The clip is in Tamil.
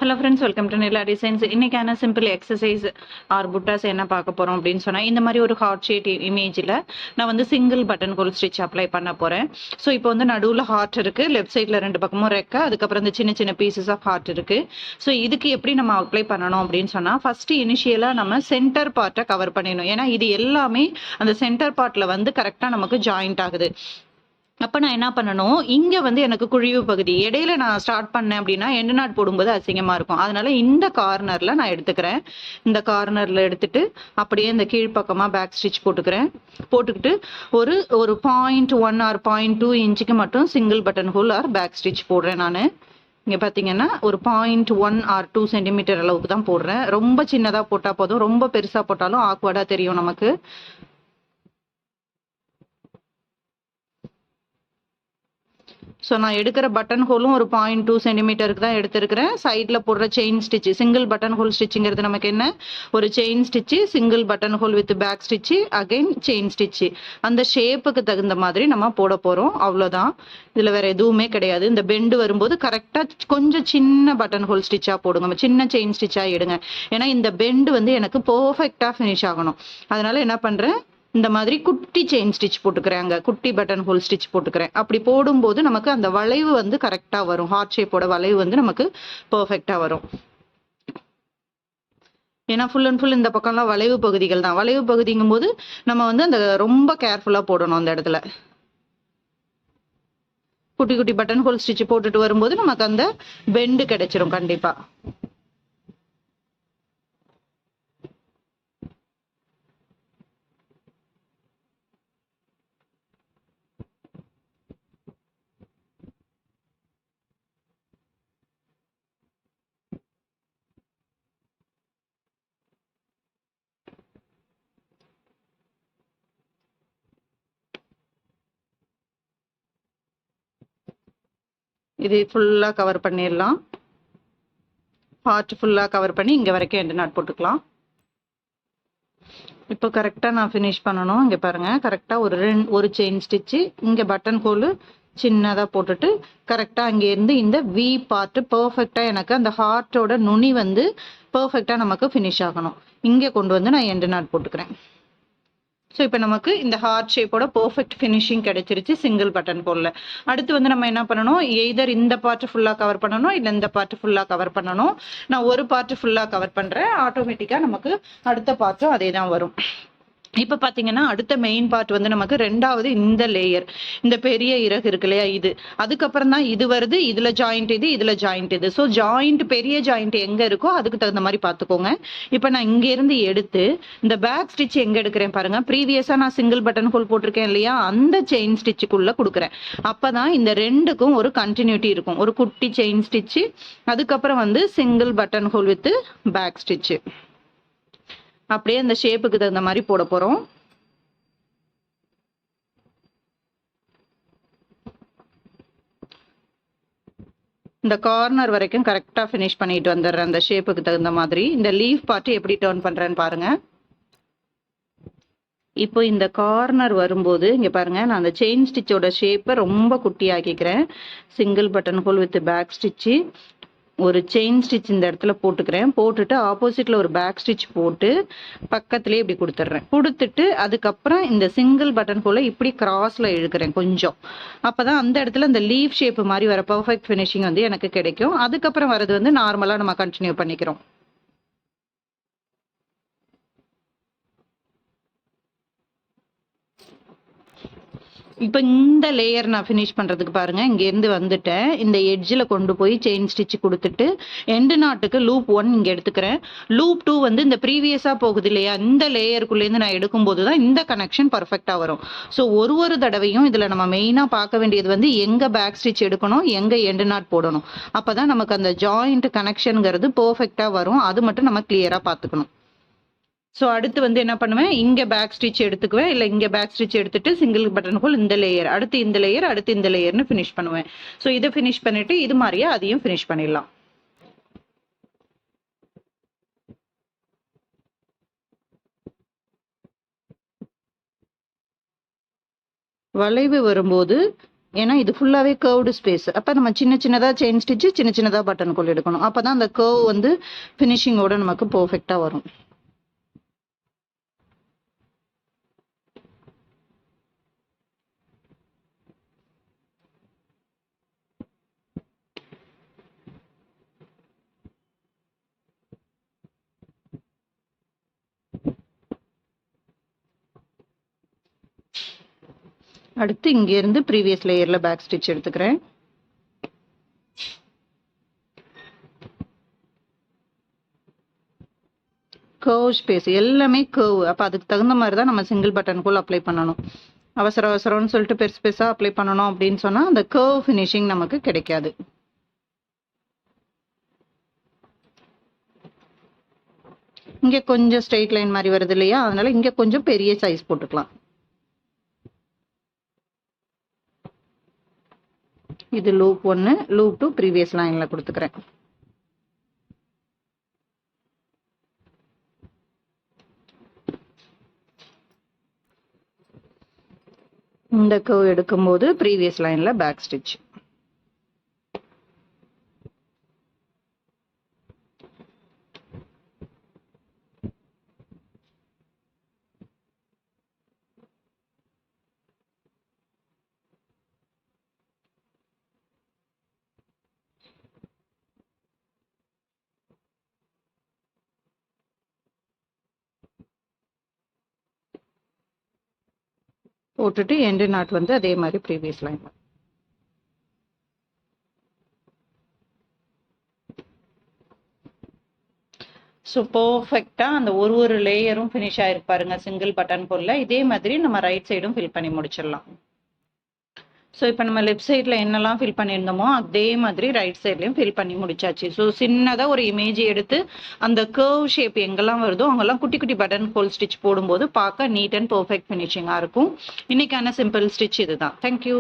Hello friends, welcome to Nila designs. இன்னைக்கான சிம்பிள் எக்ஸசைஸ் ஆர் புட்டாஸ் என்ன பார்க்க போகிறோம் அப்படின்னு சொன்னால், இந்த மாதிரி ஒரு ஹார்ட் ஷேட் இமேஜில் நான் வந்து single button whole stitch apply பண்ண போகிறேன். ஸோ இப்போ வந்து நடுவில் ஹார்ட் இருக்குது, லெஃப்ட் சைடில் 2 பக்கமும் ரெக்க, அதுக்கப்புறம் இந்த சின்ன சின்ன பீசஸ் ஆஃப் ஹார்ட் இருக்குது. ஸோ இதுக்கு எப்படி நம்ம அப்ளை பண்ணணும் அப்படின்னு சொன்னால், ஃபஸ்ட்டு இனிஷியலாக நம்ம சென்டர் பார்ட்டை கவர் பண்ணிடணும். ஏன்னா இது எல்லாமே அந்த சென்டர் பார்ட்டில் வந்து கரெக்டாக நமக்கு ஜாயிண்ட் ஆகுது. அப்ப நான் என்ன பண்ணணும், இங்க வந்து எனக்கு குழிவு பகுதி இடையில நான் ஸ்டார்ட் பண்ணேன் அப்படின்னா எண்டு நாட் போடும்போது அசிங்கமா இருக்கும். அதனால இந்த கார்னர்ல நான் எடுத்துக்கிறேன். இந்த கார்னர்ல எடுத்துட்டு அப்படியே இந்த கீழ்ப்பக்கமா பேக் ஸ்டிச் போட்டுக்கிறேன். போட்டுக்கிட்டு ஒரு ஒரு 0.1 ஆர் 0.2 இன்ச்சுக்கு மட்டும் single button hole or back stitch போடுறேன். நான் இங்க பாத்தீங்கன்னா ஒரு 0.1 ஆர் 2 சென்டிமீட்டர் அளவுக்கு தான் போடுறேன். ரொம்ப சின்னதா போட்டா போதும், ரொம்ப பெருசா போட்டாலும் ஆக்வர்டா தெரியும் நமக்கு. ஸோ நான் எடுக்கிற பட்டன் ஹோலும் ஒரு 0.2 சென்டிமீட்டருக்கு தான் எடுத்திருக்கிறேன். சைடில் போடுற chain stitch, single button hole ஸ்டிச்சுங்கிறது நமக்கு என்ன, ஒரு chain stitch, single button hole with back stitch, again chain stitch. அந்த ஷேப்புக்கு தகுந்த மாதிரி நம்ம போட போகிறோம், அவ்வளோதான். இதில் வேற எதுவுமே கிடையாது. இந்த பெண்டு வரும்போது கரெக்டாக கொஞ்சம் சின்ன பட்டன் ஹோல் ஸ்டிச்சாக போடுங்க, சின்ன செயின் ஸ்டிச்சாக எடுங்க. ஏன்னா இந்த பெண்டு வந்து எனக்கு பர்ஃபெக்டாக ஃபினிஷ் ஆகணும். அதனால என்ன பண்ணுறேன், இந்த மாதிரி குட்டி செயின் ஸ்டிச் போட்டுக்கிறேன், அங்கே குட்டி பட்டன் ஹோல் ஸ்டிச் போட்டுக்கிறேன். அப்படி போடும்போது நமக்கு அந்த வளைவு வந்து கரெக்டாக வரும். ஹார்ட் ஷேப்போட வளைவு வந்து நமக்கு பர்ஃபெக்டாக வரும். ஏன்னா ஃபுல் அண்ட் ஃபுல் இந்த பக்கம்லாம் வளைவு பகுதிகள் தான். வளைவு பகுதிங்கும் போது நம்ம வந்து அந்த ரொம்ப கேர்ஃபுல்லாக போடணும். அந்த இடத்துல குட்டி குட்டி பட்டன் ஹோல் ஸ்டிச் போட்டுட்டு வரும்போது நமக்கு அந்த பெண்டு கிடைச்சிரும் கண்டிப்பா. இது ஃபுல்லா கவர் பண்ணிடலாம். ஹார்ட் ஃபுல்லா கவர் பண்ணி இங்க வரைக்கும் எண்டு நாட் போட்டுக்கலாம். இப்போ கரெக்டாக நான் ஃபினிஷ் பண்ணணும். இங்கே பாருங்க, கரெக்டாக ஒரு செயின் ஸ்டிச்சு, இங்கே பட்டன் ஹோலு சின்னதாக போட்டுட்டு கரெக்டாக அங்கேருந்து இந்த வி பார்ட்டு பர்ஃபெக்டாக எனக்கு அந்த ஹார்ட்டோட நுனி வந்து பர்ஃபெக்டாக நமக்கு ஃபினிஷ் ஆகணும். இங்கே கொண்டு வந்து நான் எண்டு நாட் போட்டுக்கிறேன். ஸோ இப்போ நமக்கு இந்த ஹார்ட் ஷேப்போட பர்ஃபெக்ட் ஃபினிஷிங் கிடைச்சிருச்சு சிங்கிள் பட்டன் ஹோல்ல. அடுத்து வந்து நம்ம என்ன பண்ணணும், எய்தர் இந்த பார்ட் ஃபுல்லாக கவர் பண்ணணும், இல்லை இந்த பார்ட் ஃபுல்லாக கவர் பண்ணணும். நான் ஒரு பார்ட் ஃபுல்லாக கவர் பண்ணுறேன். ஆட்டோமேட்டிக்காக நமக்கு அடுத்த பார்ட்டும் அதே தான் வரும். இப்போ பார்த்தீங்கன்னா அடுத்த மெயின் பார்ட் வந்து நமக்கு ரெண்டாவது இந்த லேயர், இந்த பெரிய இறகு இருக்கு இல்லையா, இது அதுக்கப்புறம் தான் இது வருது. இதில் ஜாயிண்ட் இது, இதில் ஜாயிண்ட் இது. ஸோ ஜாயிண்ட், பெரிய ஜாயிண்ட் எங்கே இருக்கோ அதுக்கு தகுந்த மாதிரி பார்த்துக்கோங்க. இப்போ நான் இங்கேருந்து எடுத்து இந்த பேக் ஸ்டிச் எங்கே எடுக்கிறேன் பாருங்க. ப்ரீவியஸாக நான் சிங்கிள் பட்டன் ஹோல் போட்டிருக்கேன் இல்லையா, அந்த செயின் ஸ்டிச்சுக்குள்ளே கொடுக்குறேன். அப்போ தான் இந்த ரெண்டுக்கும் ஒரு கண்டினியூட்டி இருக்கும். ஒரு குட்டி செயின் ஸ்டிச்சு, அதுக்கப்புறம் வந்து single button hole with back stitch. அப்படியே அந்த ஷேப்புக்கு தகுந்த மாதிரி போட போறோம். இந்த கார்னர் வரைக்கும் கரெக்டா ஃபினிஷ் பண்ணிட்டு வந்துடுறேன் அந்த ஷேப்புக்கு தகுந்த மாதிரி. இந்த லீஃப் பார்ட் எப்படி டர்ன் பண்றேன்னு பாருங்க. இப்போ இந்த கார்னர் வரும்போது இங்க பாருங்க, நான் அந்த செயின் ஸ்டிச்சோட ஷேப்பை ரொம்ப குட்டியாக்கிக்கிறேன். Single button hole with back stitch, ஒரு செயின் ஸ்டிச் இந்த இடத்துல போட்டுக்கிறேன். போட்டுட்டு ஆப்போசிட்ல ஒரு பேக் ஸ்டிச் போட்டு பக்கத்துலேயே இப்படி கொடுத்துட்றேன். கொடுத்துட்டு அதுக்கப்புறம் இந்த சிங்கிள் பட்டன் ஹோலை இப்படி கிராஸ்ல இழுக்கிறேன் கொஞ்சம். அப்பதான் அந்த இடத்துல இந்த லீஃப் ஷேப் மாதிரி வர பர்ஃபெக்ட் ஃபினிஷிங் வந்து எனக்கு கிடைக்கும். அதுக்கப்புறம் வரது வந்து நார்மலா நம்ம கண்டினியூ பண்ணிக்கிறோம். இப்போ இந்த லேயர் நான் ஃபினிஷ் பண்ணுறதுக்கு பாருங்கள், இங்கேருந்து வந்துட்டேன். இந்த எட்ஜில் கொண்டு போய் செயின் ஸ்டிச் கொடுத்துட்டு எண்டு நாட்டுக்கு லூப் 1 இங்கே எடுத்துக்கிறேன். லூப் 2 வந்து இந்த ப்ரீவியஸாக போகுது இல்லையா, இந்த லேயருக்குள்ளேருந்து நான் எடுக்கும்போது தான் இந்த கனெக்ஷன் பர்ஃபெக்டாக வரும். ஸோ ஒரு தடவையும் இதில் நம்ம மெயினாக பார்க்க வேண்டியது வந்து எங்கே பேக் ஸ்டிச் எடுக்கணும், எங்கே எண்டு நாட் போடணும். அப்போ தான் நமக்கு அந்த ஜாயிண்ட் கனெக்ஷனுங்கிறது பர்ஃபெக்டாக வரும். அது மட்டும் நம்ம கிளியராக பார்த்துக்கணும். ஸோ அடுத்து வந்து என்ன பண்ணுவேன், இங்கே பேக் ஸ்டிச் எடுத்துக்குவேன், இல்லை இங்கே பேக் ஸ்டிச் எடுத்துட்டு சிங்கிள் பட்டன் ஹோல் இந்த லேயர், அடுத்து இந்த லேயர், அடுத்து இந்த லேயர்னு ஃபினிஷ் பண்ணுவேன். ஸோ இதை ஃபினிஷ் பண்ணிட்டு இது மாதிரியே அதையும் ஃபினிஷ் பண்ணிடலாம். வளைவு வரும்போது ஏன்னா இது ஃபுல்லாவே கர்வ்டு ஸ்பேஸ். அப்ப நம்ம சின்ன சின்னதா செயின் ஸ்டிச் சின்ன சின்னதா பட்டன் கோல் எடுக்கணும். அப்பதான் அந்த கர்வ் வந்து ஃபினிஷிங்கோட நமக்கு பெர்ஃபெக்ட்டா வரும். அடுத்து இங்க இருந்து ப்ரீவியஸ் லேயர்ல பேக் ஸ்டிச் எடுத்துக்கிறேன். கர்வ் ஸ்பேஸ் எல்லாமே கர்வ். அப்ப அதுக்கு தகுந்த மாதிரி தான் நம்ம சிங்கிள் பட்டன் கோல் அப்ளை பண்ணணும். அவசர அவசரம்னு சொல்லிட்டு பெருசு பெருசா அப்ளை பண்ணணும் அப்படின்னு சொன்னா அந்த கர்வ் ஃபினிஷிங் நமக்கு கிடைக்காது. இங்க கொஞ்சம் ஸ்ட்ரெயிட் லைன் மாதிரி வருது இல்லையா, அதனால இங்க கொஞ்சம் பெரிய சைஸ் போட்டுக்கலாம். இது லூப் 1, லூப் 2 ப்ரீவியஸ் லைன்ல கொடுத்துக்கிறேன். இந்த கர்வ் எடுக்கும்போது ப்ரீவியஸ் லைன்ல பேக் ஸ்டிச். போட்டுட்டு எண்டு நாட் வந்து அதே மாதிரி ப்ரீவியஸ் லைன்ல. ஸோ பர்ஃபெக்டா அந்த ஒரு லேயரும் ஃபினிஷ் ஆயிருக்கு பாருங்க சிங்கிள் பட்டன் கோல்ல. இதே மாதிரி நம்ம ரைட் சைடும் ஃபில் பண்ணி முடிச்சிடலாம். ஸோ இப்போ நம்ம லெஃப்ட் சைடில் என்னெல்லாம் ஃபில் பண்ணியிருந்தோமோ அதே மாதிரி ரைட் சைட்லையும் ஃபில் பண்ணி முடிச்சாச்சு. ஸோ சின்னதாக ஒரு இமேஜ் எடுத்து அந்த கர்வ் ஷேப் எங்கெல்லாம் வருதோ அங்கெல்லாம் குட்டி குட்டி பட்டன் ஹோல் ஸ்டிச் போடும்போது பார்க்க நீட் அண்ட் பர்ஃபெக்ட் ஃபினிஷிங்காக இருக்கும். இன்னைக்கான சிம்பிள் ஸ்டிச் இதுதான். தேங்க்யூ.